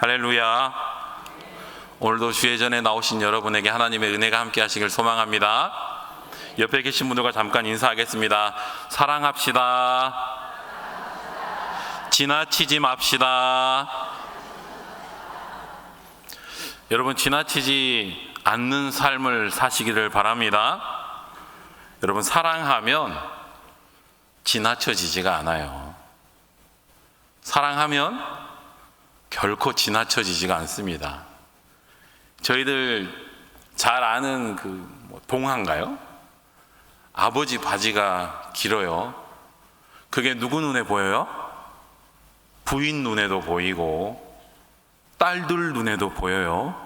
할렐루야. 오늘도 주의 전에 나오신 여러분에게 하나님의 은혜가 함께 하시길 소망합니다. 옆에 계신 분들과 잠깐 인사하겠습니다. 사랑합시다. 지나치지 맙시다. 여러분, 지나치지 않는 삶을 사시기를 바랍니다. 여러분, 사랑하면 지나쳐지지가 않아요. 사랑하면 결코 지나쳐지지가 않습니다. 저희들 잘 아는 동화인가요? 아버지 바지가 길어요. 그게 누구 눈에 보여요? 부인 눈에도 보이고 딸들 눈에도 보여요.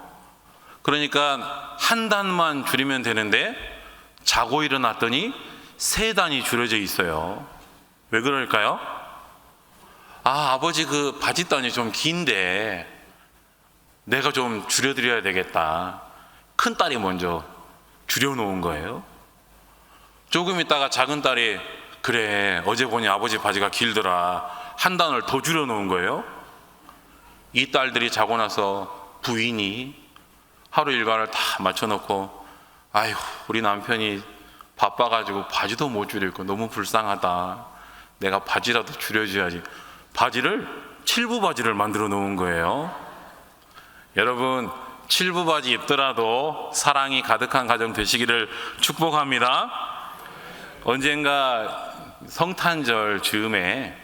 그러니까 한 단만 줄이면 되는데 자고 일어났더니 세 단이 줄여져 있어요. 왜 그럴까요? 아버지 그 바지단이 좀 긴데 내가 좀 줄여드려야 되겠다. 큰 딸이 먼저 줄여놓은 거예요. 조금 있다가 작은 딸이 그래 어제 보니 아버지 바지가 길더라. 한 단을 더 줄여놓은 거예요. 이 딸들이 자고 나서 부인이 하루 일과를 다 맞춰놓고 아휴 우리 남편이 바빠가지고 바지도 못 줄이고 너무 불쌍하다. 내가 바지라도 줄여줘야지. 바지를 7부 바지를 만들어 놓은 거예요. 여러분 7부 바지 입더라도 사랑이 가득한 가정 되시기를 축복합니다. 언젠가 성탄절 즈음에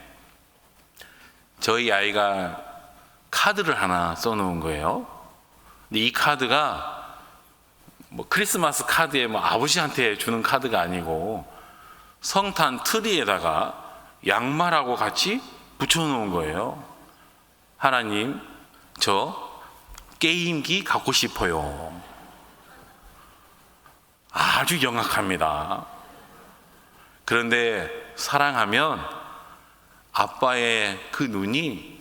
저희 아이가 카드를 하나 써놓은 거예요. 근데 이 카드가 크리스마스 카드에 아버지한테 주는 카드가 아니고 성탄 트리에다가 양말하고 같이 붙여놓은 거예요. 하나님, 저 게임기 갖고 싶어요. 아주 영악합니다. 그런데 사랑하면 아빠의 그 눈이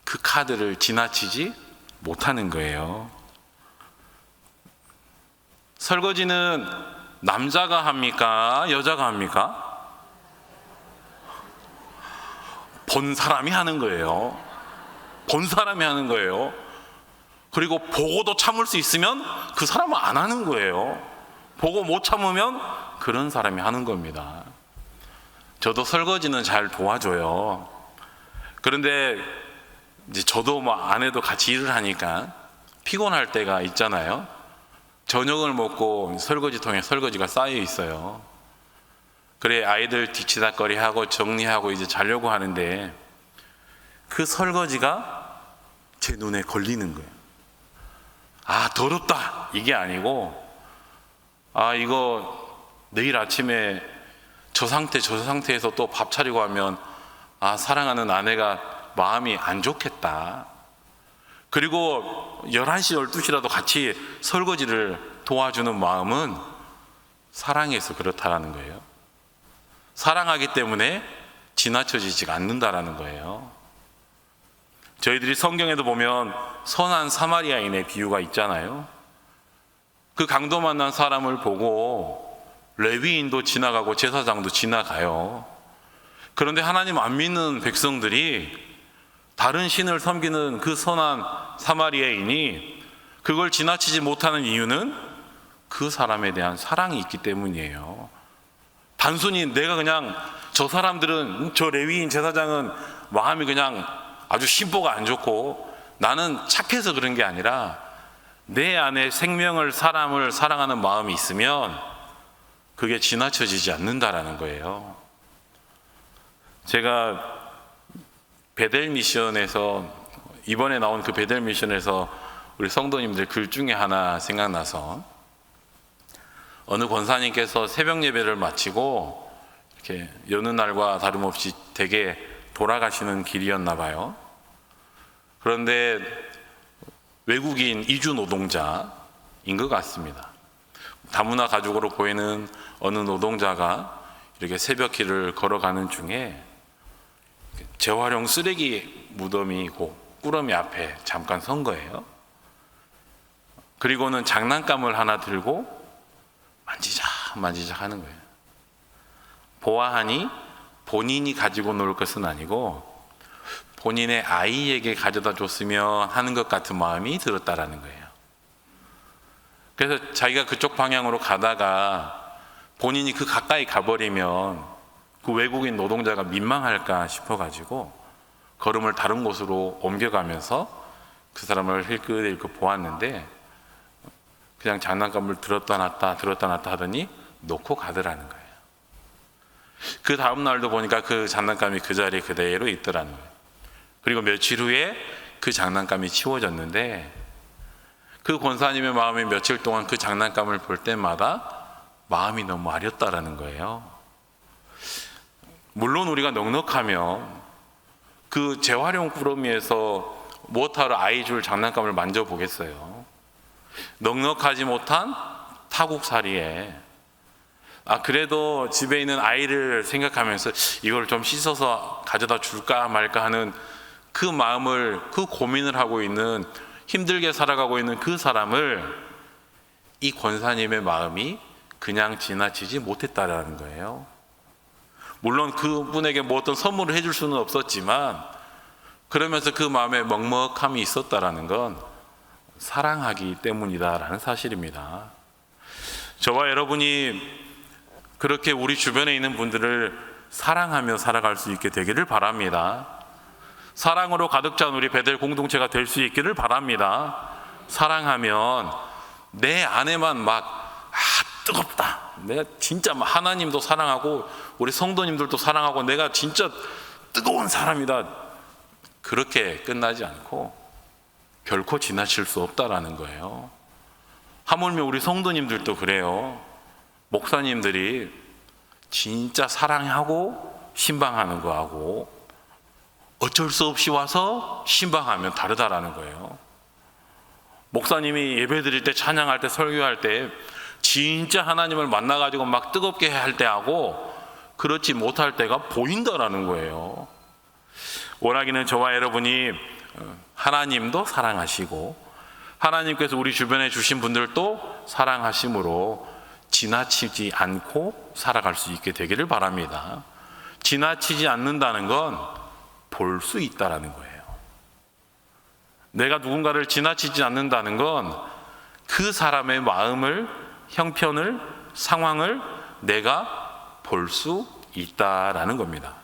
그 카드를 지나치지 못하는 거예요. 설거지는 남자가 합니까? 여자가 합니까? 본 사람이 하는 거예요. 본 사람이 하는 거예요. 그리고 보고도 참을 수 있으면 그 사람은 안 하는 거예요. 보고 못 참으면 그런 사람이 하는 겁니다. 저도 설거지는 잘 도와줘요. 그런데 이제 저도 아내도 같이 일을 하니까 피곤할 때가 있잖아요. 저녁을 먹고 설거지통에 설거지가 쌓여 있어요. 그래 아이들 뒤치다거리하고 정리하고 이제 자려고 하는데 그 설거지가 제 눈에 걸리는 거예요. 더럽다 이게 아니고 이거 내일 아침에 저 상태에서 또 밥 차리고 하면 사랑하는 아내가 마음이 안 좋겠다. 그리고 11시 12시라도 같이 설거지를 도와주는 마음은 사랑해서 그렇다라는 거예요. 사랑하기 때문에 지나쳐지지가 않는다라는 거예요. 저희들이 성경에도 보면 선한 사마리아인의 비유가 있잖아요. 그 강도 만난 사람을 보고 레위인도 지나가고 제사장도 지나가요. 그런데 하나님 안 믿는 백성들이 다른 신을 섬기는 그 선한 사마리아인이 그걸 지나치지 못하는 이유는 그 사람에 대한 사랑이 있기 때문이에요. 단순히 내가 그냥 저 사람들은 저 레위인 제사장은 마음이 그냥 아주 심보가 안 좋고 나는 착해서 그런 게 아니라 내 안에 생명을 사람을 사랑하는 마음이 있으면 그게 지나쳐지지 않는다라는 거예요. 제가 베델 미션에서 이번에 나온 그 베델 미션에서 우리 성도님들 글 중에 하나 생각나서 어느 권사님께서 새벽 예배를 마치고 이렇게 여느 날과 다름없이 댁에 돌아가시는 길이었나 봐요. 그런데 외국인 이주 노동자인 것 같습니다. 다문화 가족으로 보이는 어느 노동자가 이렇게 새벽길을 걸어가는 중에 재활용 쓰레기 무덤이고 꾸러미 앞에 잠깐 선 거예요. 그리고는 장난감을 하나 들고 만지작 하는 거예요. 보아하니 본인이 가지고 놀 것은 아니고 본인의 아이에게 가져다 줬으면 하는 것 같은 마음이 들었다라는 거예요. 그래서 자기가 그쪽 방향으로 가다가 본인이 그 가까이 가버리면 그 외국인 노동자가 민망할까 싶어가지고 걸음을 다른 곳으로 옮겨가면서 그 사람을 힐끗힐끗 보았는데 그냥 장난감을 들었다 놨다 하더니 놓고 가더라는 거예요. 그 다음 날도 보니까 그 장난감이 그 자리에 그대로 있더라는 거예요. 그리고 며칠 후에 그 장난감이 치워졌는데 그 권사님의 마음이 며칠 동안 그 장난감을 볼 때마다 마음이 너무 아렸다라는 거예요. 물론 우리가 넉넉하면 그 재활용 꾸러미에서 무엇하러 아이 줄 장난감을 만져보겠어요. 넉넉하지 못한 타국살이에 그래도 집에 있는 아이를 생각하면서 이걸 좀 씻어서 가져다 줄까 말까 하는 그 마음을, 그 고민을 하고 있는, 힘들게 살아가고 있는 그 사람을 이 권사님의 마음이 그냥 지나치지 못했다라는 거예요. 물론 그분에게 뭐 어떤 선물을 해줄 수는 없었지만 그러면서 그 마음에 먹먹함이 있었다라는 건 사랑하기 때문이다라는 사실입니다. 저와 여러분이 그렇게 우리 주변에 있는 분들을 사랑하며 살아갈 수 있게 되기를 바랍니다. 사랑으로 가득 찬 우리 베델 공동체가 될 수 있기를 바랍니다. 사랑하면 내 안에만 뜨겁다, 내가 진짜 하나님도 사랑하고 우리 성도님들도 사랑하고 내가 진짜 뜨거운 사람이다, 그렇게 끝나지 않고 결코 지나칠 수 없다라는 거예요. 하물며 우리 성도님들도 그래요. 목사님들이 진짜 사랑하고 신방하는 거하고 어쩔 수 없이 와서 신방하면 다르다라는 거예요. 목사님이 예배 드릴 때, 찬양할 때, 설교할 때 진짜 하나님을 만나가지고 막 뜨겁게 할 때하고 그렇지 못할 때가 보인다라는 거예요. 원하기는 저와 여러분이 하나님도 사랑하시고 하나님께서 우리 주변에 주신 분들도 사랑하심으로 지나치지 않고 살아갈 수 있게 되기를 바랍니다. 지나치지 않는다는 건 볼 수 있다라는 거예요. 내가 누군가를 지나치지 않는다는 건 그 사람의 마음을, 형편을, 상황을 내가 볼 수 있다라는 겁니다.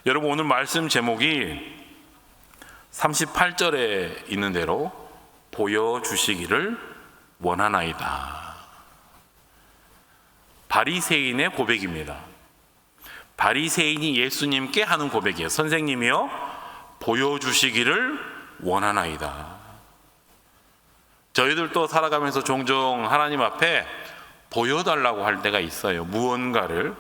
여러분, 오늘 말씀 제목이 38절에 있는 대로 보여주시기를 원하나이다. 바리새인의 고백입니다. 바리새인이 예수님께 하는 고백이에요. 선생님이요, 보여주시기를 원하나이다. 저희들도 살아가면서 종종 하나님 앞에 보여달라고 할 때가 있어요. 무언가를.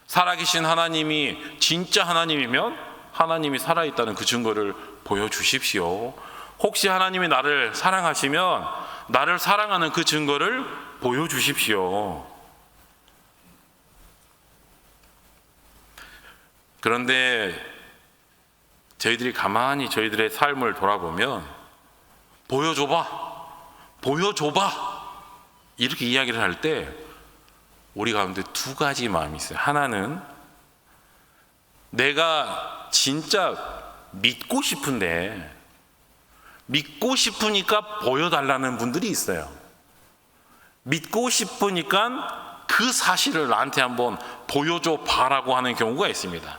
살아계신 하나님이 진짜 하나님이면 하나님이 살아있다는 그 증거를 보여주십시오. 혹시 하나님이 나를 사랑하시면 나를 사랑하는 그 증거를 보여주십시오. 그런데 저희들이 가만히 저희들의 삶을 돌아보면 보여줘봐 이렇게 이야기를 할 때 우리 가운데 두 가지 마음이 있어요. 하나는 내가 진짜 믿고 싶은데 믿고 싶으니까 보여달라는 분들이 있어요. 믿고 싶으니까 그 사실을 나한테 한번 보여줘 봐라고 하는 경우가 있습니다.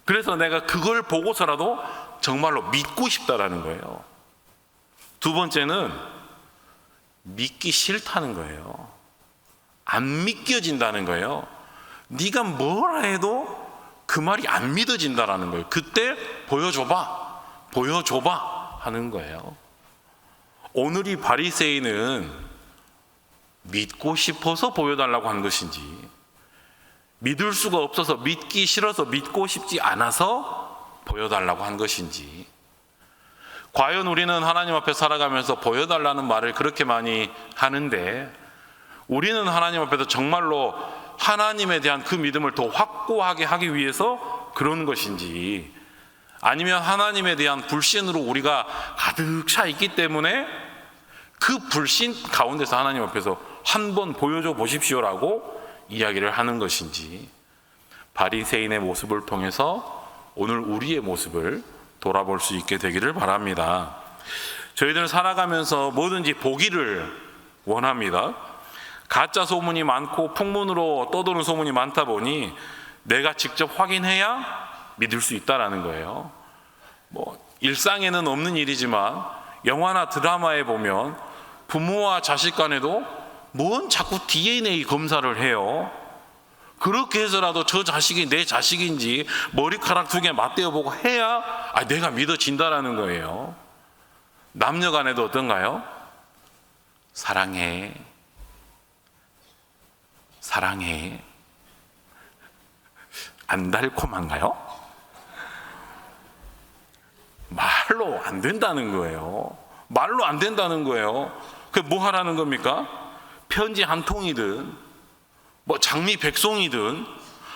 그래서 내가 그걸 보고서라도 정말로 믿고 싶다라는 거예요. 두 번째는 믿기 싫다는 거예요. 안 믿겨진다는 거예요. 네가 뭐라 해도 그 말이 안 믿어진다라는 거예요. 그때 보여줘봐 하는 거예요. 오늘 이 바리새인은 믿고 싶어서 보여달라고 한 것인지, 믿을 수가 없어서, 믿기 싫어서, 믿고 싶지 않아서 보여달라고 한 것인지, 과연 우리는 하나님 앞에 살아가면서 보여달라는 말을 그렇게 많이 하는데 우리는 하나님 앞에서 정말로 하나님에 대한 그 믿음을 더 확고하게 하기 위해서 그런 것인지, 아니면 하나님에 대한 불신으로 우리가 가득 차 있기 때문에 그 불신 가운데서 하나님 앞에서 한번 보여줘 보십시오라고 이야기를 하는 것인지, 바리새인의 모습을 통해서 오늘 우리의 모습을 돌아볼 수 있게 되기를 바랍니다. 저희들은 살아가면서 뭐든지 보기를 원합니다. 가짜 소문이 많고 풍문으로 떠도는 소문이 많다 보니 내가 직접 확인해야 믿을 수 있다라는 거예요. 일상에는 없는 일이지만 영화나 드라마에 보면 부모와 자식 간에도 뭔 자꾸 DNA 검사를 해요. 그렇게 해서라도 저 자식이 내 자식인지 머리카락 2개 맞대어 보고 해야 내가 믿어진다라는 거예요. 남녀 간에도 어떤가요? 사랑해. 사랑해. 안 달콤한가요? 말로 안 된다는 거예요. 말로 안 된다는 거예요. 그 뭐 하라는 겁니까? 편지 한 통이든 장미 100송이든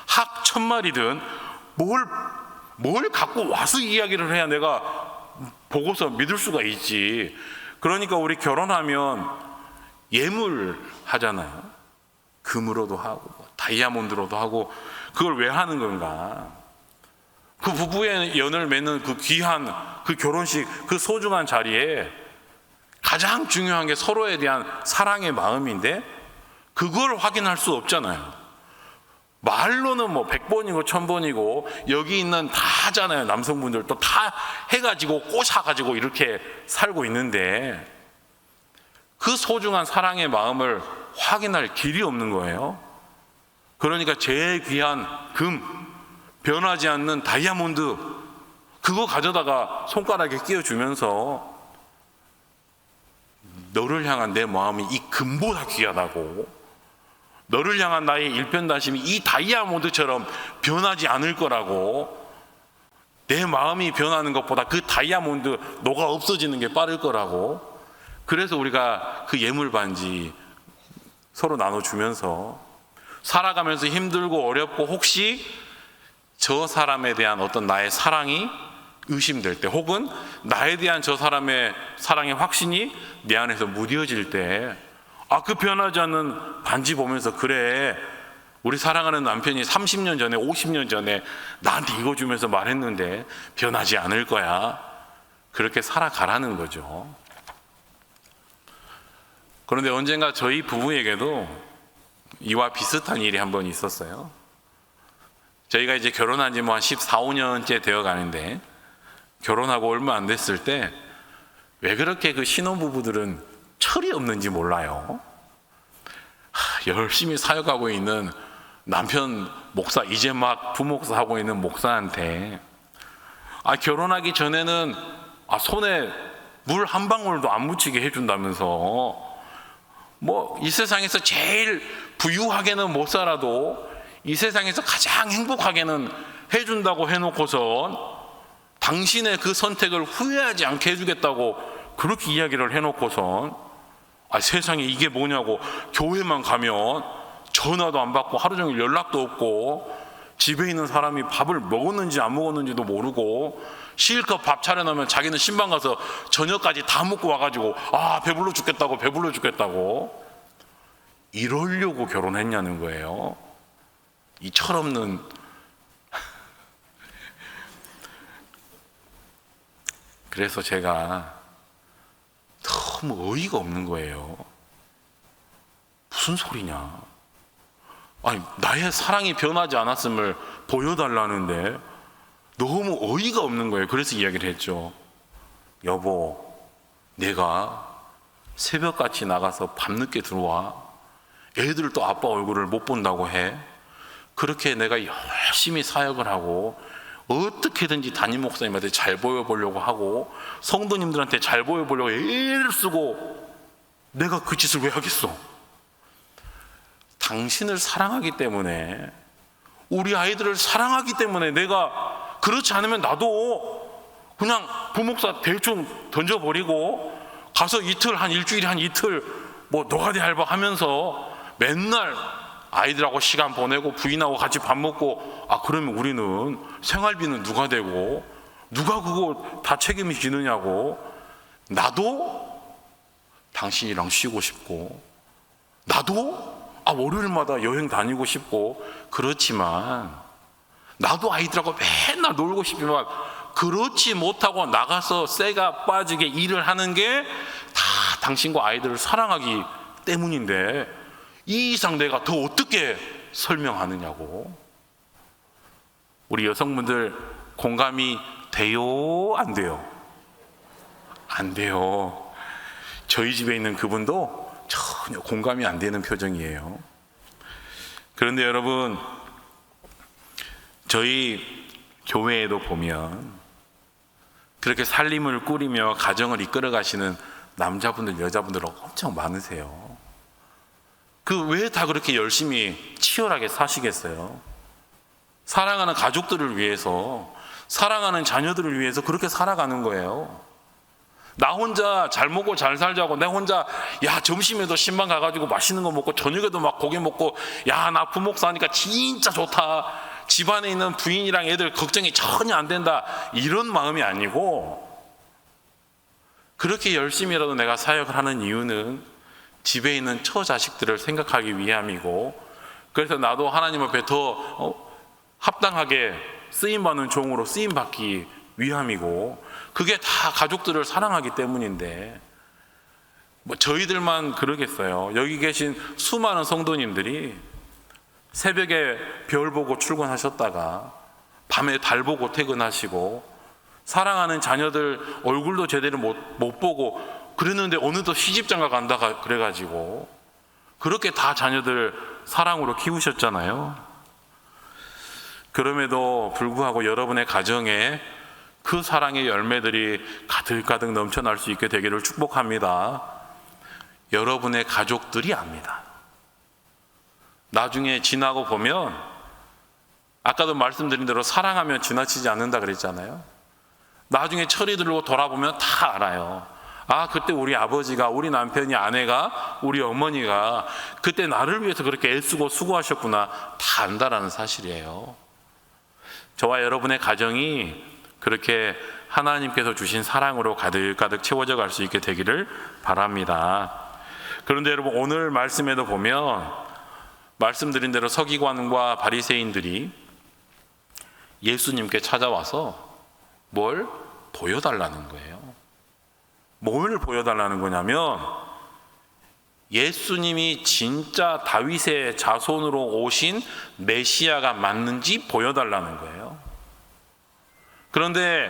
학 1000마리든 뭘 갖고 와서 이야기를 해야 내가 보고서 믿을 수가 있지. 그러니까 우리 결혼하면 예물 하잖아요. 금으로도 하고 다이아몬드로도 하고. 그걸 왜 하는 건가? 그 부부의 연을 맺는 그 귀한 그 결혼식, 그 소중한 자리에 가장 중요한 게 서로에 대한 사랑의 마음인데 그걸 확인할 수 없잖아요. 말로는 100번이고 1000번이고 여기 있는 다 하잖아요. 남성분들도 다 해가지고 꼬셔가지고 이렇게 살고 있는데 그 소중한 사랑의 마음을 확인할 길이 없는 거예요. 그러니까 제일 귀한 금, 변하지 않는 다이아몬드, 그거 가져다가 손가락에 끼워주면서 너를 향한 내 마음이 이 금보다 귀하다고, 너를 향한 나의 일편단심이 이 다이아몬드처럼 변하지 않을 거라고, 내 마음이 변하는 것보다 그 다이아몬드 녹아 없어지는 게 빠를 거라고. 그래서 우리가 그 예물 반지 서로 나눠주면서 살아가면서 힘들고 어렵고 혹시 저 사람에 대한 어떤 나의 사랑이 의심될 때, 혹은 나에 대한 저 사람의 사랑의 확신이 내 안에서 무뎌질 때, 그 변하지 않는 반지 보면서 그래, 우리 사랑하는 남편이 30년 전에 50년 전에 나한테 이거 주면서 말했는데 변하지 않을 거야. 그렇게 살아가라는 거죠. 그런데 언젠가 저희 부부에게도 이와 비슷한 일이 한 번 있었어요. 저희가 이제 결혼한 지 한 14, 15년째 되어 가는데, 결혼하고 얼마 안 됐을 때 왜 그렇게 그 신혼부부들은 철이 없는지 몰라요. 열심히 사역하고 있는 남편 목사, 이제 막 부목사 하고 있는 목사한테 결혼하기 전에는 손에 물 한 방울도 안 묻히게 해준다면서, 이 세상에서 제일 부유하게는 못 살아도 이 세상에서 가장 행복하게는 해준다고 해놓고선 당신의 그 선택을 후회하지 않게 해주겠다고 그렇게 이야기를 해놓고선 세상에 이게 뭐냐고, 교회만 가면 전화도 안 받고 하루 종일 연락도 없고 집에 있는 사람이 밥을 먹었는지 안 먹었는지도 모르고 실컷 밥 차려놓으면 자기는 신방 가서 저녁까지 다 먹고 와가지고 배불러 죽겠다고 이러려고 결혼했냐는 거예요. 이 철없는 그래서 제가 너무 어이가 없는 거예요. 무슨 소리냐? 나의 사랑이 변하지 않았음을 보여달라는데 너무 어이가 없는 거예요. 그래서 이야기를 했죠. 여보, 내가 새벽같이 나가서 밤늦게 들어와. 애들 또 아빠 얼굴을 못 본다고 해. 그렇게 내가 열심히 사역을 하고 어떻게든지 담임 목사님한테 잘 보여보려고 하고 성도님들한테 잘 보여보려고 애를 쓰고 내가 그 짓을 왜 하겠어? 당신을 사랑하기 때문에, 우리 아이들을 사랑하기 때문에, 내가 그렇지 않으면 나도 그냥 부목사 대충 던져버리고 가서 한 일주일에 한 이틀 노가리 알바 하면서 맨날 아이들하고 시간 보내고 부인하고 같이 밥 먹고, 그러면 우리는 생활비는 누가 대고 누가 그거 다 책임이 지느냐고. 나도 당신이랑 쉬고 싶고, 나도 월요일마다 여행 다니고 싶고, 그렇지만 나도 아이들하고 맨날 놀고 싶지만 그렇지 못하고 나가서 쇠가 빠지게 일을 하는 게 다 당신과 아이들을 사랑하기 때문인데 이 이상 내가 더 어떻게 설명하느냐고. 우리 여성분들 공감이 돼요? 안 돼요? 안 돼요. 저희 집에 있는 그분도 전혀 공감이 안 되는 표정이에요. 그런데 여러분, 저희 교회에도 보면 그렇게 살림을 꾸리며 가정을 이끌어 가시는 남자분들, 여자분들 엄청 많으세요. 왜 다 그렇게 열심히 치열하게 사시겠어요? 사랑하는 가족들을 위해서, 사랑하는 자녀들을 위해서 그렇게 살아가는 거예요. 나 혼자 잘 먹고 잘 살자고, 내 혼자 점심에도 신방 가가지고 맛있는 거 먹고 저녁에도 막 고기 먹고, 나 부목사 하니까 진짜 좋다, 집안에 있는 부인이랑 애들 걱정이 전혀 안 된다, 이런 마음이 아니고, 그렇게 열심히라도 내가 사역을 하는 이유는 집에 있는 처자식들을 생각하기 위함이고, 그래서 나도 하나님 앞에 더 합당하게 쓰임받는 종으로 쓰임받기 위함이고, 그게 다 가족들을 사랑하기 때문인데 저희들만 그러겠어요? 여기 계신 수많은 성도님들이 새벽에 별 보고 출근하셨다가 밤에 달 보고 퇴근하시고, 사랑하는 자녀들 얼굴도 제대로 못 보고 그랬는데 어느덧 시집장가 간다 그래가지고 그렇게 다 자녀들 사랑으로 키우셨잖아요. 그럼에도 불구하고 여러분의 가정에 그 사랑의 열매들이 가득가득 넘쳐날 수 있게 되기를 축복합니다. 여러분의 가족들이 압니다. 나중에 지나고 보면, 아까도 말씀드린 대로 사랑하면 지나치지 않는다 그랬잖아요. 나중에 철이 들고 돌아보면 다 알아요. 그때 우리 아버지가, 우리 남편이, 아내가, 우리 어머니가 그때 나를 위해서 그렇게 애쓰고 수고하셨구나, 다 안다라는 사실이에요. 저와 여러분의 가정이 그렇게 하나님께서 주신 사랑으로 가득가득 채워져 갈 수 있게 되기를 바랍니다. 그런데 여러분, 오늘 말씀에도 보면 말씀드린 대로 서기관과 바리새인들이 예수님께 찾아와서 뭘 보여달라는 거예요. 뭘 보여달라는 거냐면 예수님이 진짜 다윗의 자손으로 오신 메시아가 맞는지 보여달라는 거예요. 그런데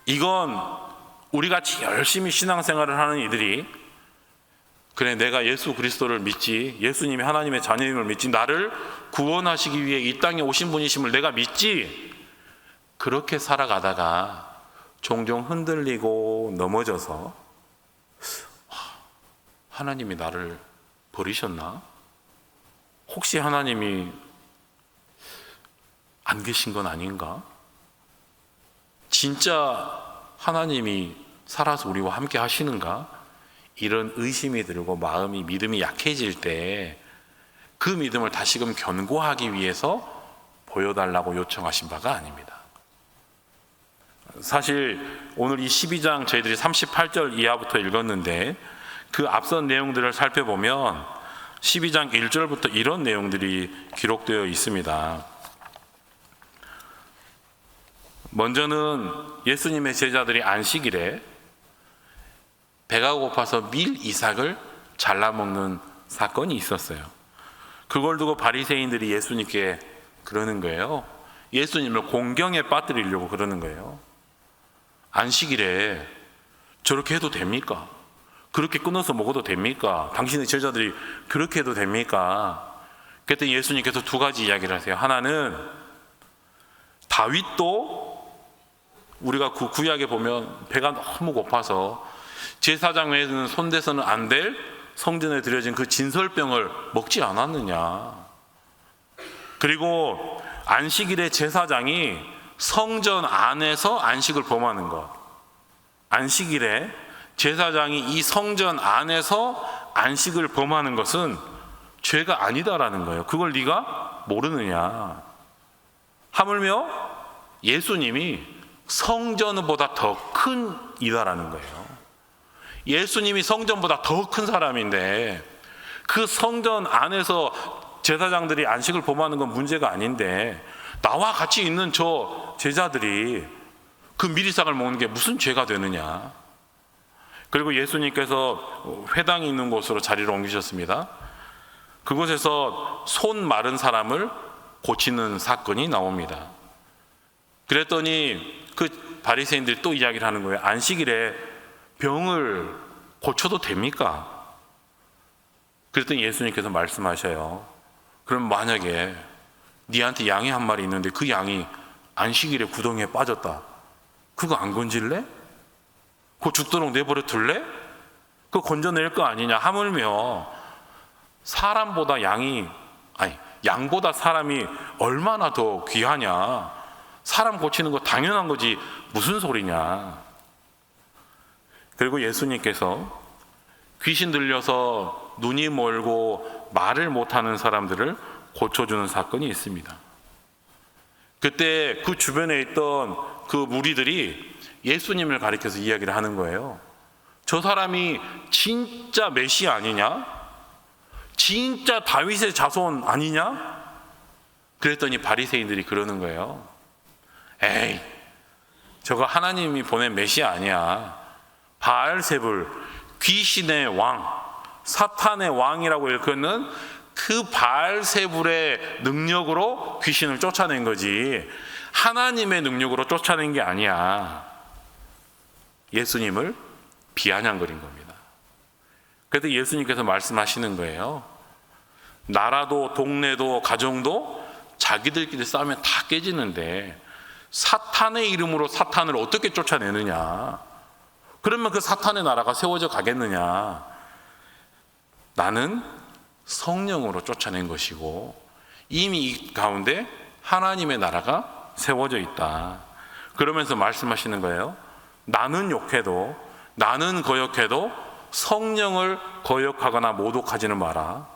이건 우리같이 열심히 신앙생활을 하는 이들이, 그래 내가 예수 그리스도를 믿지, 예수님이 하나님의 자녀임을 믿지, 나를 구원하시기 위해 이 땅에 오신 분이심을 내가 믿지, 그렇게 살아가다가 종종 흔들리고 넘어져서 하나님이 나를 버리셨나? 혹시 하나님이 안 계신 건 아닌가? 진짜 하나님이 살아서 우리와 함께 하시는가? 이런 의심이 들고 마음이, 믿음이 약해질 때 그 믿음을 다시금 견고하기 위해서 보여달라고 요청하신 바가 아닙니다. 사실 오늘 이 12장 저희들이 38절 이하부터 읽었는데 그 앞선 내용들을 살펴보면 12장 1절부터 이런 내용들이 기록되어 있습니다. 먼저는 예수님의 제자들이 안식일에 배가 고파서 밀 이삭을 잘라 먹는 사건이 있었어요. 그걸 두고 바리새인들이 예수님께 그러는 거예요. 예수님을 공경에 빠뜨리려고 그러는 거예요. 안식일에 저렇게 해도 됩니까? 그렇게 끊어서 먹어도 됩니까? 당신의 제자들이 그렇게 해도 됩니까? 그때 예수님께서 두 가지 이야기를 하세요. 하나는 다윗도 우리가 구약에 보면 배가 너무 고파서 제사장 외에는 손대서는 안 될 성전에 드려진 그 진설병을 먹지 않았느냐. 그리고 안식일에 제사장이 성전 안에서 안식을 범하는 것, 안식일에 제사장이 이 성전 안에서 안식을 범하는 것은 죄가 아니다라는 거예요. 그걸 네가 모르느냐. 하물며 예수님이 성전보다 더 큰 이다라는 거예요. 예수님이 성전보다 더 큰 사람인데 그 성전 안에서 제사장들이 안식을 범하는 건 문제가 아닌데 나와 같이 있는 저 제자들이 그 미리상을 먹는 게 무슨 죄가 되느냐. 그리고 예수님께서 회당이 있는 곳으로 자리를 옮기셨습니다. 그곳에서 손 마른 사람을 고치는 사건이 나옵니다. 그랬더니 그 바리새인들이 또 이야기를 하는 거예요. 안식일에 병을 고쳐도 됩니까? 그랬더니 예수님께서 말씀하셔요. 그럼 만약에 니한테 양이 한 마리 있는데 그 양이 안식일에 구덩이에 빠졌다. 그거 안 건질래? 그거 죽도록 내버려 둘래? 그거 건져낼 거 아니냐. 하물며 사람보다 양보다 사람이 얼마나 더 귀하냐. 사람 고치는 거 당연한 거지 무슨 소리냐. 그리고 예수님께서 귀신 들려서 눈이 멀고 말을 못하는 사람들을 고쳐주는 사건이 있습니다. 그때 그 주변에 있던 그 무리들이 예수님을 가리켜서 이야기를 하는 거예요. 저 사람이 진짜 메시아 아니냐? 진짜 다윗의 자손 아니냐? 그랬더니 바리새인들이 그러는 거예요. 에이, 저거 하나님이 보낸 메시아 아니야. 바알세불, 귀신의 왕, 사탄의 왕이라고 일컫는 그 바알세불의 능력으로 귀신을 쫓아낸 거지 하나님의 능력으로 쫓아낸 게 아니야. 예수님을 비아냥거린 겁니다. 그래서 예수님께서 말씀하시는 거예요. 나라도 동네도 가정도 자기들끼리 싸우면 다 깨지는데 사탄의 이름으로 사탄을 어떻게 쫓아내느냐. 그러면 그 사탄의 나라가 세워져 가겠느냐. 나는 성령으로 쫓아낸 것이고 이미 이 가운데 하나님의 나라가 세워져 있다. 그러면서 말씀하시는 거예요. 나는 욕해도 나는 거역해도 성령을 거역하거나 모독하지는 마라.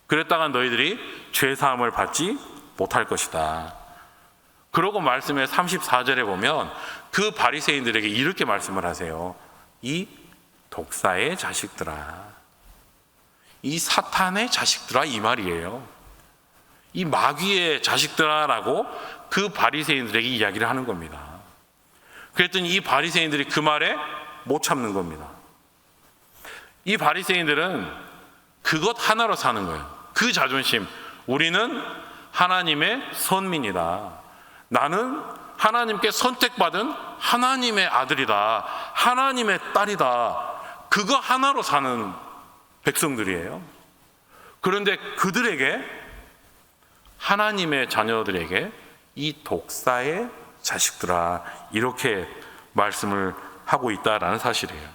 그랬다가 너희들이 죄사함을 받지 못할 것이다. 그러고 말씀에 34절에 보면 그 바리새인들에게 이렇게 말씀을 하세요. 이 독사의 자식들아, 이 사탄의 자식들아, 이 말이에요. 이 마귀의 자식들아라고 그 바리새인들에게 이야기를 하는 겁니다. 그랬더니 이 바리새인들이 그 말에 못 참는 겁니다. 이 바리새인들은 그것 하나로 사는 거예요. 그 자존심. 우리는 하나님의 선민이다. 나는 하나님께 선택받은 하나님의 아들이다. 하나님의 딸이다. 그거 하나로 사는 백성들이에요. 그런데 그들에게, 하나님의 자녀들에게 이 독사의 자식들아, 이렇게 말씀을 하고 있다라는 사실이에요.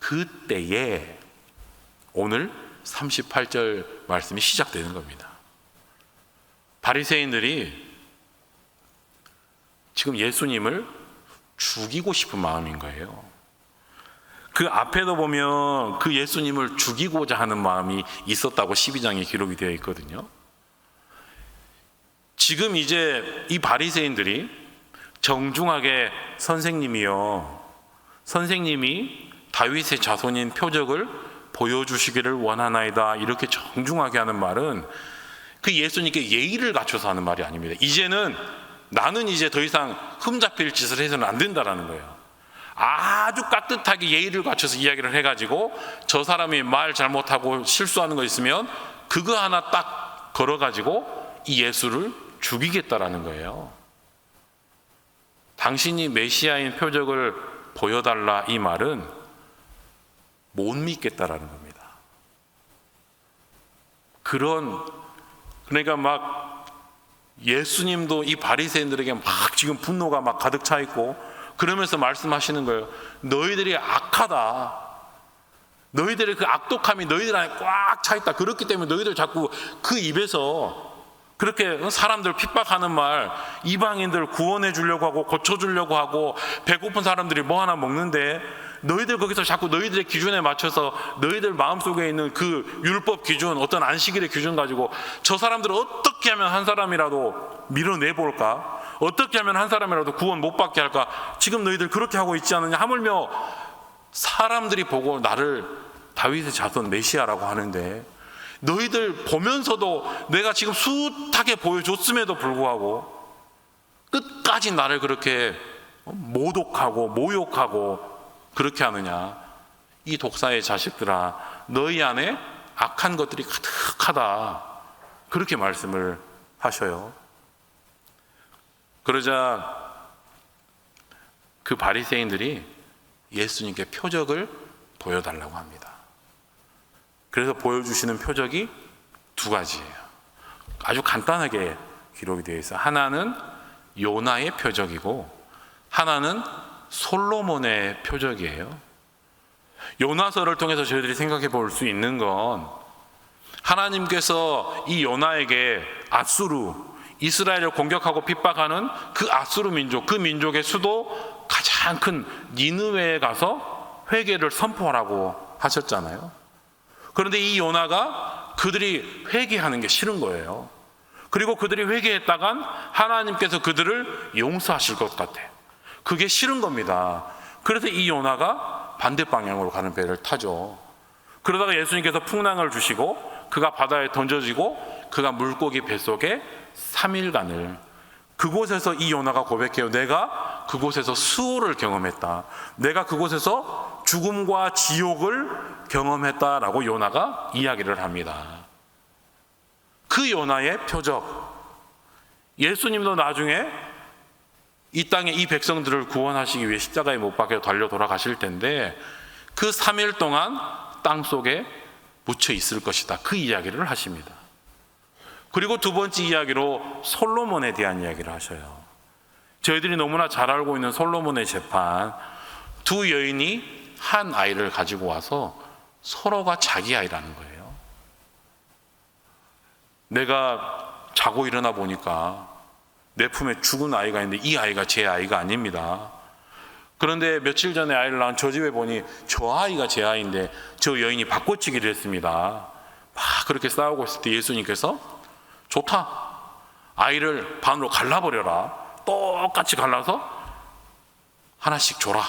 그때에 오늘 38절 말씀이 시작되는 겁니다. 바리새인들이 지금 예수님을 죽이고 싶은 마음인 거예요. 그 앞에도 보면 그 예수님을 죽이고자 하는 마음이 있었다고 12장에 기록이 되어 있거든요. 지금 이제 이 바리새인들이 정중하게 선생님이요, 선생님이 다윗의 자손인 표적을 보여주시기를 원하나이다, 이렇게 정중하게 하는 말은 그 예수님께 예의를 갖춰서 하는 말이 아닙니다. 이제는 나는 이제 더 이상 흠잡힐 짓을 해서는 안 된다라는 거예요. 아주 깍듯하게 예의를 갖춰서 이야기를 해가지고 저 사람이 말 잘못하고 실수하는 거 있으면 그거 하나 딱 걸어가지고 이 예수를 죽이겠다라는 거예요. 당신이 메시아인 표적을 보여달라, 이 말은 못 믿겠다라는 겁니다. 그러니까 막 예수님도 이 바리새인들에게 막 지금 분노가 막 가득 차 있고 그러면서 말씀하시는 거예요. 너희들이 악하다. 너희들의 그 악독함이 너희들 안에 꽉 차 있다. 그렇기 때문에 너희들 자꾸 그 입에서 그렇게 사람들 핍박하는 말, 이방인들 구원해 주려고 하고 고쳐 주려고 하고 배고픈 사람들이 뭐 하나 먹는데 너희들 거기서 자꾸 너희들의 기준에 맞춰서 너희들 마음속에 있는 그 율법 기준, 어떤 안식일의 기준 가지고 저 사람들을 어떻게 하면 한 사람이라도 밀어내볼까? 어떻게 하면 한 사람이라도 구원 못 받게 할까? 지금 너희들 그렇게 하고 있지 않느냐? 하물며 사람들이 보고 나를 다윗의 자손 메시아라고 하는데 너희들 보면서도 내가 지금 숱하게 보여줬음에도 불구하고 끝까지 나를 그렇게 모독하고 모욕하고 그렇게 하느냐. 이 독사의 자식들아, 너희 안에 악한 것들이 가득하다. 그렇게 말씀을 하셔요. 그러자 그 바리새인들이 예수님께 표적을 보여달라고 합니다. 그래서 보여주시는 표적이 두 가지예요. 아주 간단하게 기록이 되어 있어요. 하나는 요나의 표적이고 하나는 솔로몬의 표적이에요. 요나서를 통해서 저희들이 생각해 볼 수 있는 건 하나님께서 이 요나에게 아수르, 이스라엘을 공격하고 핍박하는 그 아수르 민족, 그 민족의 수도 가장 큰 니느웨에 가서 회개를 선포하라고 하셨잖아요. 그런데 이 요나가 그들이 회개하는 게 싫은 거예요. 그리고 그들이 회개했다간 하나님께서 그들을 용서하실 것 같아. 그게 싫은 겁니다. 그래서 이 요나가 반대 방향으로 가는 배를 타죠. 그러다가 예수님께서 풍랑을 주시고 그가 바다에 던져지고 그가 물고기 뱃속에 3일간을, 그곳에서 이 요나가 고백해요. 내가 그곳에서 수호를 경험했다. 내가 그곳에서 죽음과 지옥을 경험했다라고 요나가 이야기를 합니다. 그 요나의 표적, 예수님도 나중에 이 땅에 이 백성들을 구원하시기 위해 십자가에 못 박혀 달려 돌아가실 텐데 그 3일 동안 땅 속에 묻혀 있을 것이다. 그 이야기를 하십니다. 그리고 두 번째 이야기로 솔로몬에 대한 이야기를 하셔요. 저희들이 너무나 잘 알고 있는 솔로몬의 재판, 두 여인이 한 아이를 가지고 와서 서로가 자기 아이라는 거예요. 내가 자고 일어나 보니까 내 품에 죽은 아이가 있는데 이 아이가 제 아이가 아닙니다. 그런데 며칠 전에 아이를 낳은 저 집에 보니 저 아이가 제 아이인데 저 여인이 바꿔치기를 했습니다. 막 그렇게 싸우고 있을 때 예수님께서 좋다, 아이를 반으로 갈라버려라. 똑같이 갈라서 하나씩 줘라.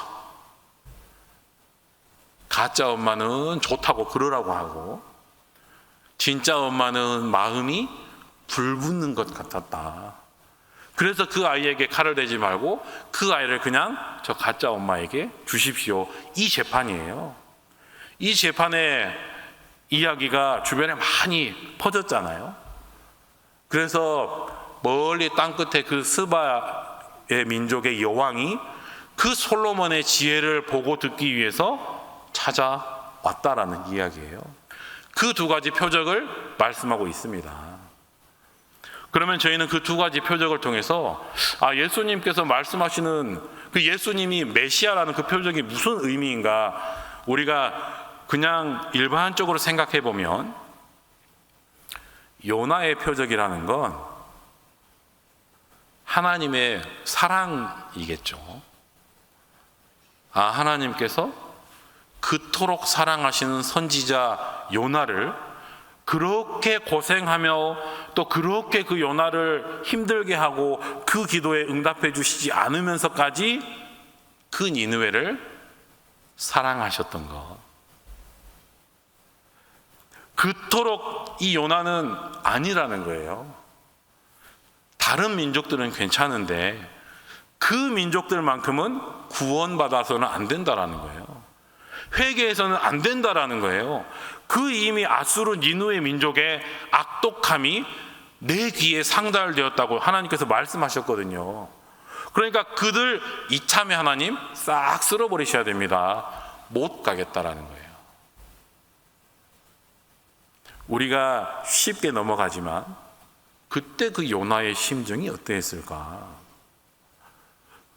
가짜 엄마는 좋다고 그러라고 하고 진짜 엄마는 마음이 불붙는 것 같았다. 그래서 그 아이에게 칼을 대지 말고 그 아이를 그냥 저 가짜 엄마에게 주십시오. 이 재판이에요. 이 재판의 이야기가 주변에 많이 퍼졌잖아요. 그래서 멀리 땅끝에 그 스바의 민족의 여왕이 그 솔로몬의 지혜를 보고 듣기 위해서 찾아왔다라는 이야기예요. 그 두 가지 표적을 말씀하고 있습니다. 그러면 저희는 그 두 가지 표적을 통해서 예수님께서 말씀하시는 그 예수님이 메시아라는 그 표적이 무슨 의미인가, 우리가 그냥 일반적으로 생각해 보면 요나의 표적이라는 건 하나님의 사랑이겠죠. 하나님께서 그토록 사랑하시는 선지자 요나를 그렇게 고생하며 또 그렇게 그 요나를 힘들게 하고 그 기도에 응답해 주시지 않으면서까지 그 니느웨를 사랑하셨던 것. 그토록 이 요나는 아니라는 거예요. 다른 민족들은 괜찮은데 그 민족들만큼은 구원받아서는 안 된다라는 거예요. 회개해서는 안 된다라는 거예요. 그 이미 아수르 니느웨 민족의 악독함이 내 귀에 상달되었다고 하나님께서 말씀하셨거든요. 그러니까 그들 이참에 하나님 싹 쓸어버리셔야 됩니다. 못 가겠다라는 거예요. 우리가 쉽게 넘어가지만 그때 그 요나의 심정이 어땠을까?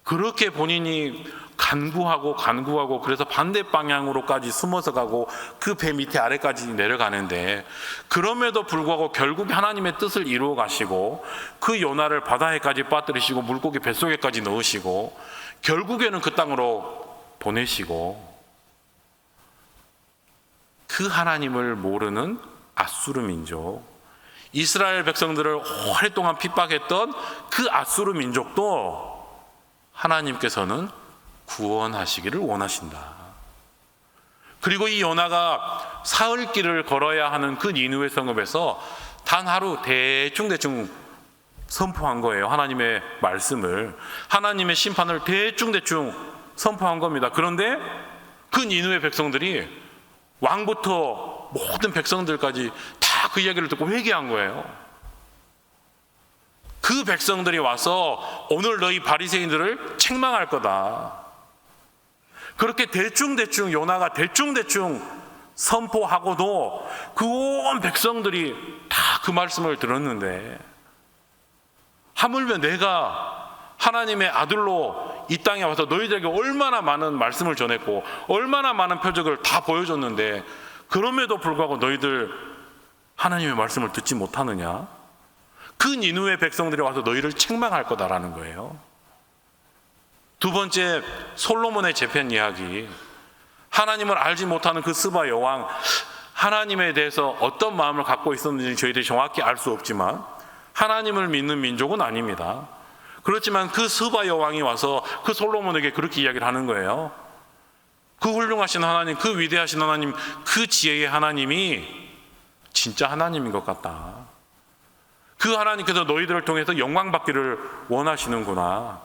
그렇게 본인이 간구하고 그래서 반대 방향으로까지 숨어서 가고 그 배 밑에 아래까지 내려가는데 그럼에도 불구하고 결국 하나님의 뜻을 이루어 가시고 그 요나를 바다에까지 빠뜨리시고 물고기 뱃속에까지 넣으시고 결국에는 그 땅으로 보내시고 그 하나님을 모르는 아수르 민족, 이스라엘 백성들을 오랫동안 핍박했던 그 아수르 민족도 하나님께서는 구원하시기를 원하신다. 그리고 이 요나가 사흘 길을 걸어야 하는 그 니느웨 성읍에서 단 하루 대충 선포한 거예요. 하나님의 말씀을, 하나님의 심판을 대충 선포한 겁니다. 그런데 그 니느웨 백성들이, 왕부터 모든 백성들까지 다 그 이야기를 듣고 회개한 거예요. 그 백성들이 와서 오늘 너희 바리새인들을 책망할 거다. 그렇게 대충 요나가 대충 선포하고도 그 온 백성들이 다 그 말씀을 들었는데, 하물며 내가 하나님의 아들로 이 땅에 와서 너희들에게 얼마나 많은 말씀을 전했고 얼마나 많은 표적을 다 보여줬는데 그럼에도 불구하고 너희들 하나님의 말씀을 듣지 못하느냐? 그 니느웨 백성들이 와서 너희를 책망할 거다라는 거예요. 두 번째, 솔로몬의 재편 이야기. 하나님을 알지 못하는 그 스바 여왕, 하나님에 대해서 어떤 마음을 갖고 있었는지 저희들이 정확히 알 수 없지만 하나님을 믿는 민족은 아닙니다. 그렇지만 그 스바 여왕이 와서 그 솔로몬에게 그렇게 이야기를 하는 거예요. 그 훌륭하신 하나님, 그 위대하신 하나님, 그 지혜의 하나님이 진짜 하나님인 것 같다. 그 하나님께서 너희들을 통해서 영광 받기를 원하시는구나.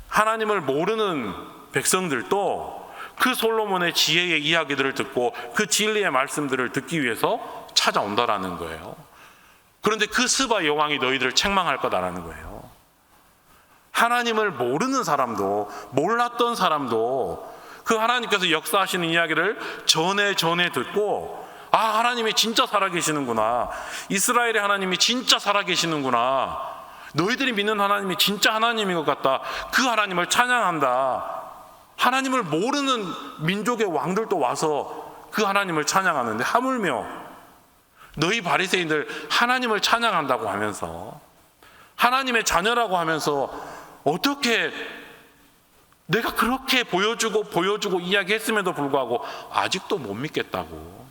하나님을 모르는 백성들도 그 솔로몬의 지혜의 이야기들을 듣고 그 진리의 말씀들을 듣기 위해서 찾아온다라는 거예요. 그런데 그 스바 여왕이 너희들을 책망할 거다라는 거예요. 하나님을 모르는 사람도, 몰랐던 사람도 그 하나님께서 역사하시는 이야기를 전에 듣고, 아, 하나님이 진짜 살아계시는구나, 이스라엘의 하나님이 진짜 살아계시는구나, 너희들이 믿는 하나님이 진짜 하나님인 것 같다, 그 하나님을 찬양한다. 하나님을 모르는 민족의 왕들도 와서 그 하나님을 찬양하는데, 하물며 너희 바리새인들 하나님을 찬양한다고 하면서, 하나님의 자녀라고 하면서 어떻게 내가 그렇게 보여주고 이야기했음에도 불구하고 아직도 못 믿겠다고,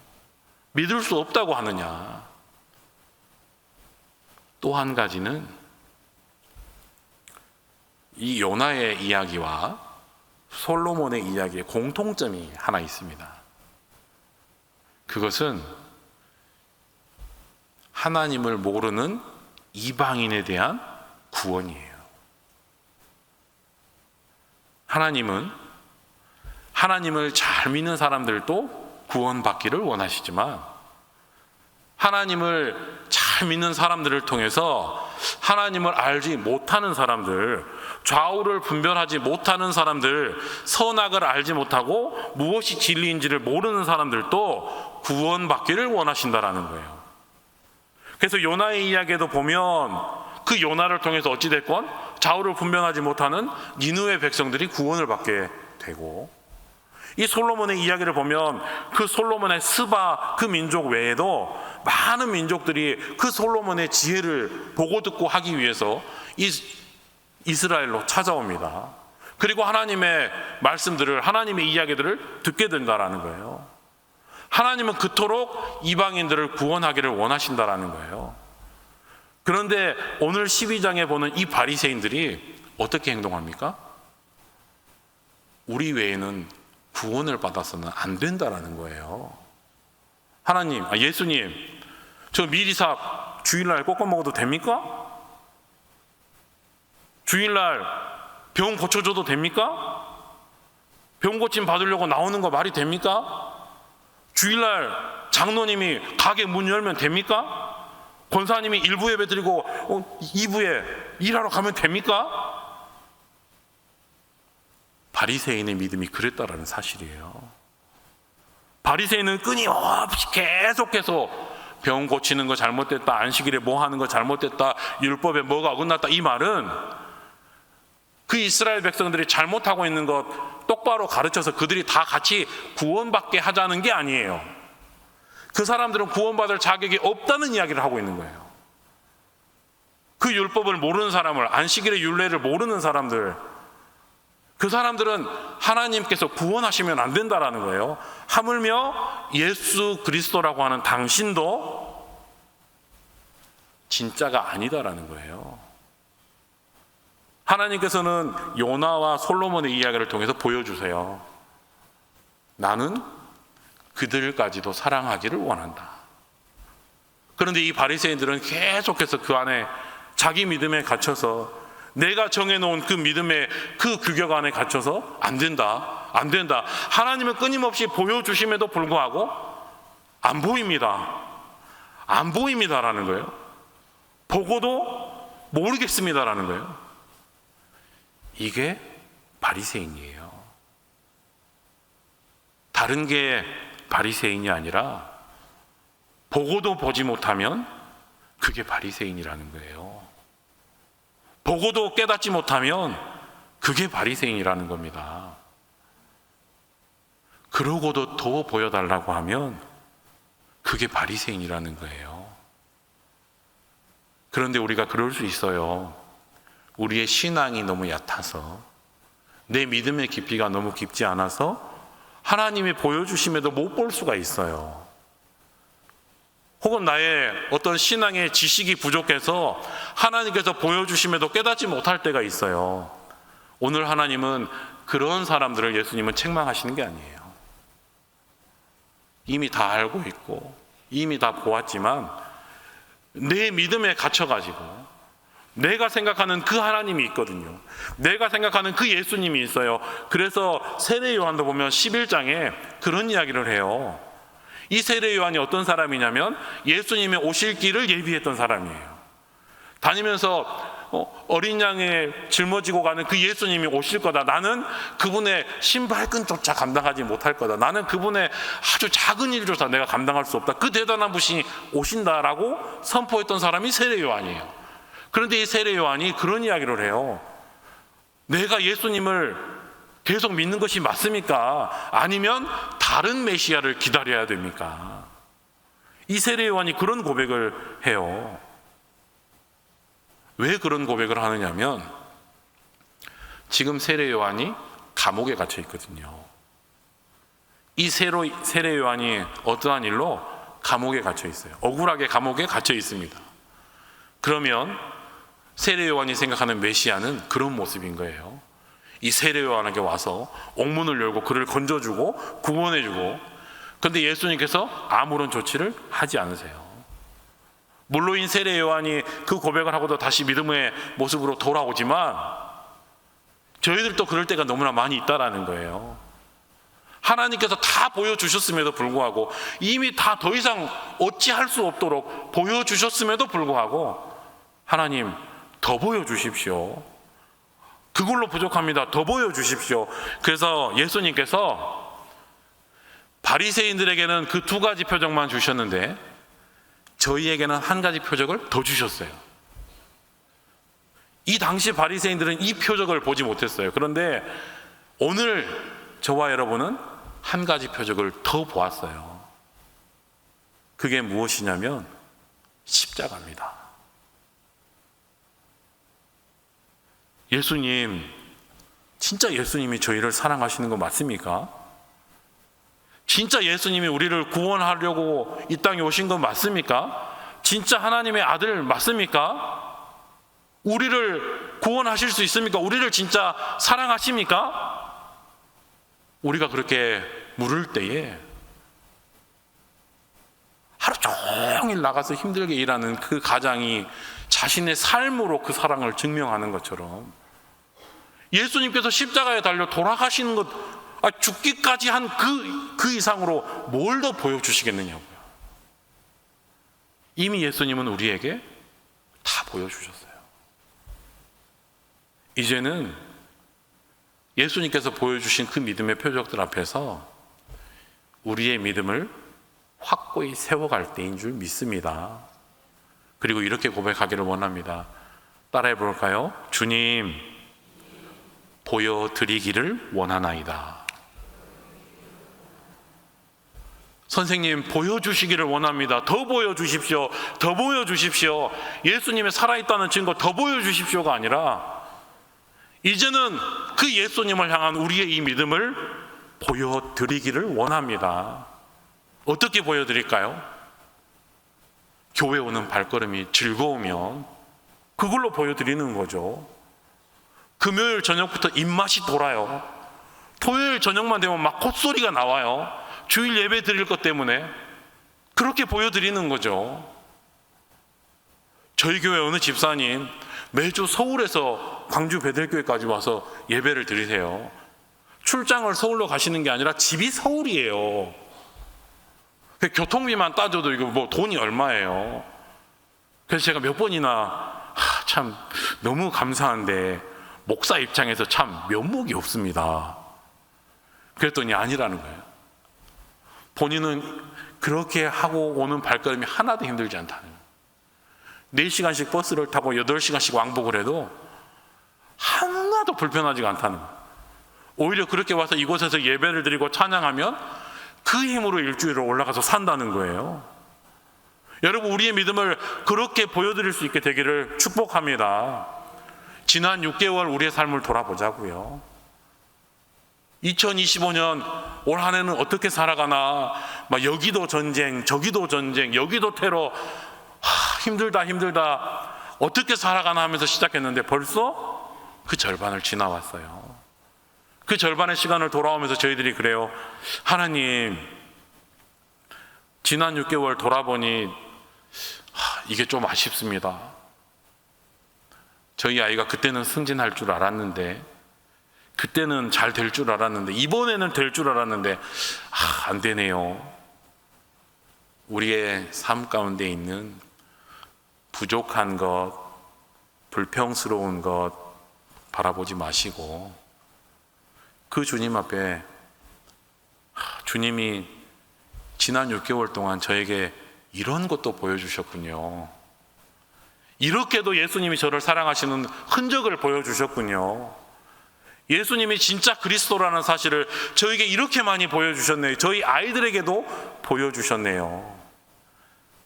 믿을 수 없다고 하느냐? 또 한 가지는 이 요나의 이야기와 솔로몬의 이야기에 공통점이 하나 있습니다. 그것은 하나님을 모르는 이방인에 대한 구원이에요. 하나님은 하나님을 잘 믿는 사람들도 구원받기를 원하시지만, 하나님을 잘 믿는 사람들을 통해서 하나님을 알지 못하는 사람들, 좌우를 분별하지 못하는 사람들, 선악을 알지 못하고 무엇이 진리인지를 모르는 사람들도 구원받기를 원하신다라는 거예요. 그래서 요나의 이야기에도 보면 그 요나를 통해서 어찌됐건 좌우를 분별하지 못하는 니느웨 백성들이 구원을 받게 되고, 이 솔로몬의 이야기를 보면 그 솔로몬의 스바 그 민족 외에도 많은 민족들이 그 솔로몬의 지혜를 보고 듣고 하기 위해서 이스라엘로 찾아옵니다. 그리고 하나님의 말씀들을, 하나님의 이야기들을 듣게 된다라는 거예요. 하나님은 그토록 이방인들을 구원하기를 원하신다라는 거예요. 그런데 오늘 12장에 보는 이 바리새인들이 어떻게 행동합니까? 우리 외에는 구원을 받아서는 안 된다라는 거예요. 하나님, 예수님, 저 미리삽 주일날 꺾어 먹어도 됩니까? 주일날 병 고쳐줘도 됩니까? 병 고침 받으려고 나오는 거 말이 됩니까? 주일날 장로님이 가게 문 열면 됩니까? 권사님이 1부 예배 드리고 2부에 일하러 가면 됩니까? 바리새인의 믿음이 그랬다라는 사실이에요. 바리새인은 끊임없이 계속해서 병 고치는 거 잘못됐다, 안식일에 뭐 하는 거 잘못됐다, 율법에 뭐가 어긋났다, 이 말은 그 이스라엘 백성들이 잘못하고 있는 것 똑바로 가르쳐서 그들이 다 같이 구원받게 하자는 게 아니에요. 그 사람들은 구원받을 자격이 없다는 이야기를 하고 있는 거예요. 그 율법을 모르는 사람을, 안식일의 율례를 모르는 사람들, 그 사람들은 하나님께서 구원하시면 안 된다라는 거예요. 하물며 예수 그리스도라고 하는 당신도 진짜가 아니다라는 거예요. 하나님께서는 요나와 솔로몬의 이야기를 통해서 보여주세요. 나는 그들까지도 사랑하기를 원한다. 그런데 이 바리새인들은 계속해서 그 안에 자기 믿음에 갇혀서, 내가 정해놓은 그 믿음의 그 규격 안에 갇혀서 안 된다, 안 된다. 하나님은 끊임없이 보여주심에도 불구하고 안 보입니다, 안 보입니다라는 거예요. 보고도 모르겠습니다라는 거예요. 이게 바리새인이에요. 다른 게 바리새인이 아니라 보고도 보지 못하면 그게 바리새인이라는 거예요. 보고도 깨닫지 못하면 그게 바리새인이라는 겁니다. 그러고도 더 보여달라고 하면 그게 바리새인이라는 거예요. 그런데 우리가 그럴 수 있어요. 우리의 신앙이 너무 얕아서, 내 믿음의 깊이가 너무 깊지 않아서 하나님이 보여주심에도 못 볼 수가 있어요. 혹은 나의 어떤 신앙의 지식이 부족해서 하나님께서 보여주심에도 깨닫지 못할 때가 있어요. 오늘 하나님은 그런 사람들을, 예수님은 책망하시는 게 아니에요. 이미 다 알고 있고 이미 다 보았지만 내 믿음에 갇혀가지고, 내가 생각하는 그 하나님이 있거든요. 내가 생각하는 그 예수님이 있어요. 그래서 세례 요한도 보면 11장에 그런 이야기를 해요. 이 세례 요한이 어떤 사람이냐면 예수님의 오실 길을 예비했던 사람이에요. 다니면서 어린 양에 짊어지고 가는 그 예수님이 오실 거다, 나는 그분의 신발끈조차 감당하지 못할 거다, 나는 그분의 아주 작은 일조차 내가 감당할 수 없다, 그 대단한 분이 오신다라고 선포했던 사람이 세례 요한이에요. 그런데 이 세례 요한이 그런 이야기를 해요. 내가 예수님을 계속 믿는 것이 맞습니까? 아니면 다른 메시아를 기다려야 됩니까? 이 세례 요한이 그런 고백을 해요. 왜 그런 고백을 하느냐면, 지금 세례 요한이 감옥에 갇혀 있거든요. 이 세례 요한이 어떠한 일로 감옥에 갇혀 있어요. 억울하게 감옥에 갇혀 있습니다. 그러면 세례 요한이 생각하는 메시아는 그런 모습인 거예요. 이 세례 요한에게 와서 옥문을 열고 그를 건져주고 구원해주고, 그런데 예수님께서 아무런 조치를 하지 않으세요. 물론 세례 요한이 그 고백을 하고도 다시 믿음의 모습으로 돌아오지만 저희들도 그럴 때가 너무나 많이 있다라는 거예요. 하나님께서 다 보여주셨음에도 불구하고, 이미 다 더 이상 어찌할 수 없도록 보여주셨음에도 불구하고, 하나님 더 보여주십시오, 그걸로 부족합니다, 더 보여주십시오. 그래서 예수님께서 바리새인들에게는 그 두 가지 표적만 주셨는데 저희에게는 한 가지 표적을 더 주셨어요. 이 당시 바리새인들은 이 표적을 보지 못했어요. 그런데 오늘 저와 여러분은 한 가지 표적을 더 보았어요. 그게 무엇이냐면 십자가입니다. 예수님, 진짜 예수님이 저희를 사랑하시는 거 맞습니까? 진짜 예수님이 우리를 구원하려고 이 땅에 오신 건 맞습니까? 진짜 하나님의 아들 맞습니까? 우리를 구원하실 수 있습니까? 우리를 진짜 사랑하십니까? 우리가 그렇게 물을 때에 하루 종일 나가서 힘들게 일하는 그 가장이 자신의 삶으로 그 사랑을 증명하는 것처럼 예수님께서 십자가에 달려 돌아가시는 것, 죽기까지 한 그 이상으로 뭘 더 보여주시겠느냐고요. 이미 예수님은 우리에게 다 보여주셨어요. 이제는 예수님께서 보여주신 그 믿음의 표적들 앞에서 우리의 믿음을 확고히 세워갈 때인 줄 믿습니다. 그리고 이렇게 고백하기를 원합니다. 따라해 볼까요? 주님, 보여드리기를 원하나이다. 선생님, 보여주시기를 원합니다. 더 보여주십시오. 더 보여주십시오. 예수님의 살아있다는 증거 더 보여주십시오가 아니라 이제는 그 예수님을 향한 우리의 이 믿음을 보여드리기를 원합니다. 어떻게 보여드릴까요? 교회 오는 발걸음이 즐거우면 그걸로 보여드리는 거죠. 금요일 저녁부터 입맛이 돌아요. 토요일 저녁만 되면 막 콧소리가 나와요. 주일 예배 드릴 것 때문에 그렇게 보여드리는 거죠. 저희 교회 어느 집사님 매주 서울에서 광주 베들교회까지 와서 예배를 드리세요. 출장을 서울로 가시는 게 아니라 집이 서울이에요. 교통비만 따져도 이거 뭐 돈이 얼마예요. 그래서 제가 몇 번이나 참 너무 감사한데 목사 입장에서 참 면목이 없습니다. 그랬더니 아니라는 거예요. 본인은 그렇게 하고 오는 발걸음이 하나도 힘들지 않다는 거예요. 4시간씩 버스를 타고 8시간씩 왕복을 해도 하나도 불편하지가 않다는 거예요. 오히려 그렇게 와서 이곳에서 예배를 드리고 찬양하면 그 힘으로 일주일을 올라가서 산다는 거예요. 여러분, 우리의 믿음을 그렇게 보여드릴 수 있게 되기를 축복합니다. 지난 6개월 우리의 삶을 돌아보자고요. 2025년 올 한 해는 어떻게 살아가나, 막 여기도 전쟁, 저기도 전쟁, 여기도 테러, 힘들다 어떻게 살아가나 하면서 시작했는데 벌써 그 절반을 지나왔어요. 그 절반의 시간을 돌아오면서 저희들이 그래요. 하나님, 지난 6개월 돌아보니 이게 좀 아쉽습니다. 저희 아이가 그때는 승진할 줄 알았는데, 그때는 잘 될 줄 알았는데, 이번에는 될 줄 알았는데 안 되네요. 우리의 삶 가운데 있는 부족한 것, 불평스러운 것 바라보지 마시고 그 주님 앞에, 주님이 지난 6개월 동안 저에게 이런 것도 보여주셨군요. 이렇게도 예수님이 저를 사랑하시는 흔적을 보여주셨군요. 예수님이 진짜 그리스도라는 사실을 저에게 이렇게 많이 보여주셨네요. 저희 아이들에게도 보여주셨네요.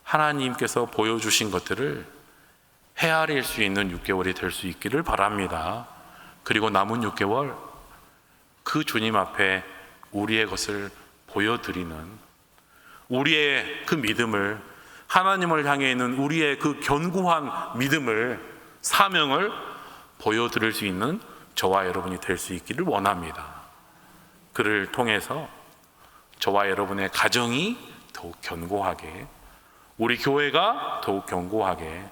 하나님께서 보여주신 것들을 헤아릴 수 있는 6개월이 될 수 있기를 바랍니다. 그리고 남은 6개월 그 주님 앞에 우리의 것을 보여드리는, 우리의 그 믿음을, 하나님을 향해 있는 우리의 그 견고한 믿음을, 사명을 보여드릴 수 있는 저와 여러분이 될 수 있기를 원합니다. 그를 통해서 저와 여러분의 가정이 더욱 견고하게, 우리 교회가 더욱 견고하게,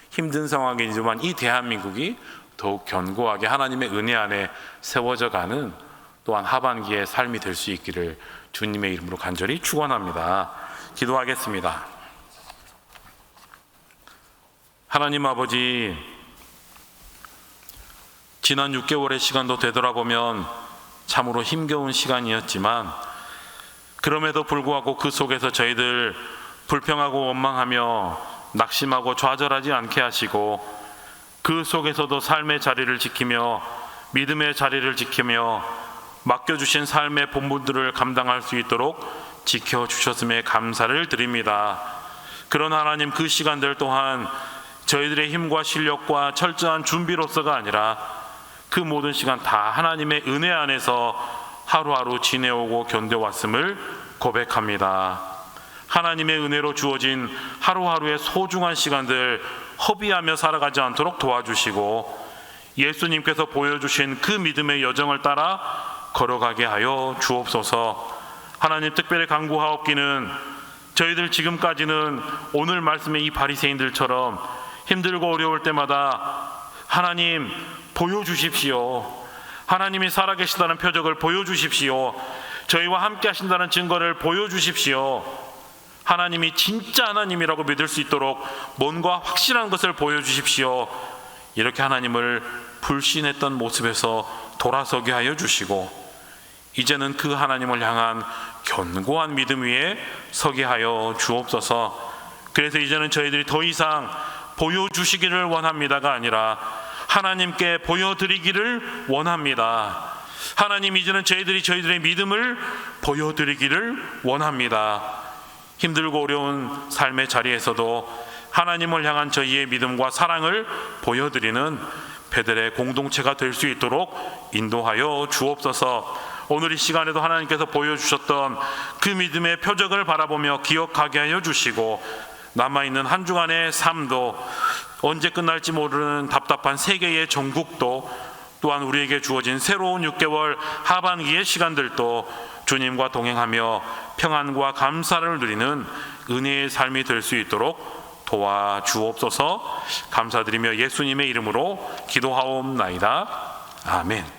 힘든 상황이지만 이 대한민국이 더욱 견고하게 하나님의 은혜 안에 세워져 가는 또한 하반기의 삶이 될 수 있기를 주님의 이름으로 간절히 축원합니다. 기도하겠습니다. 하나님 아버지, 지난 6개월의 시간도 되돌아보면 참으로 힘겨운 시간이었지만, 그럼에도 불구하고 그 속에서 저희들 불평하고 원망하며 낙심하고 좌절하지 않게 하시고, 그 속에서도 삶의 자리를 지키며 믿음의 자리를 지키며 맡겨주신 삶의 본분들을 감당할 수 있도록 지켜주셨음에 감사를 드립니다. 그런 하나님, 그 시간들 또한 저희들의 힘과 실력과 철저한 준비로서가 아니라 그 모든 시간 다 하나님의 은혜 안에서 하루하루 지내오고 견뎌왔음을 고백합니다. 하나님의 은혜로 주어진 하루하루의 소중한 시간들 허비하며 살아가지 않도록 도와주시고, 예수님께서 보여주신 그 믿음의 여정을 따라 걸어가게 하여 주옵소서. 하나님, 특별히 간구하옵기는 저희들 지금까지는 오늘 말씀의 이 바리새인들처럼 힘들고 어려울 때마다 하나님 보여주십시오, 하나님이 살아계시다는 표적을 보여주십시오, 저희와 함께 하신다는 증거를 보여주십시오, 하나님이 진짜 하나님이라고 믿을 수 있도록 뭔가 확실한 것을 보여주십시오, 이렇게 하나님을 불신했던 모습에서 돌아서게 하여 주시고, 이제는 그 하나님을 향한 견고한 믿음 위에 서게 하여 주옵소서. 그래서 이제는 저희들이 더 이상 보여주시기를 원합니다가 아니라 하나님께 보여드리기를 원합니다. 하나님, 이제는 저희들의 믿음을 보여드리기를 원합니다. 힘들고 어려운 삶의 자리에서도 하나님을 향한 저희의 믿음과 사랑을 보여드리는 베들의 공동체가 될 수 있도록 인도하여 주옵소서. 오늘 이 시간에도 하나님께서 보여주셨던 그 믿음의 표적을 바라보며 기억하게 하여 주시고, 남아있는 한 주간의 삶도, 언제 끝날지 모르는 답답한 세계의 전국도, 또한 우리에게 주어진 새로운 6개월 하반기의 시간들도 주님과 동행하며 평안과 감사를 누리는 은혜의 삶이 될 수 있도록 도와주옵소서. 감사드리며 예수님의 이름으로 기도하옵나이다. 아멘.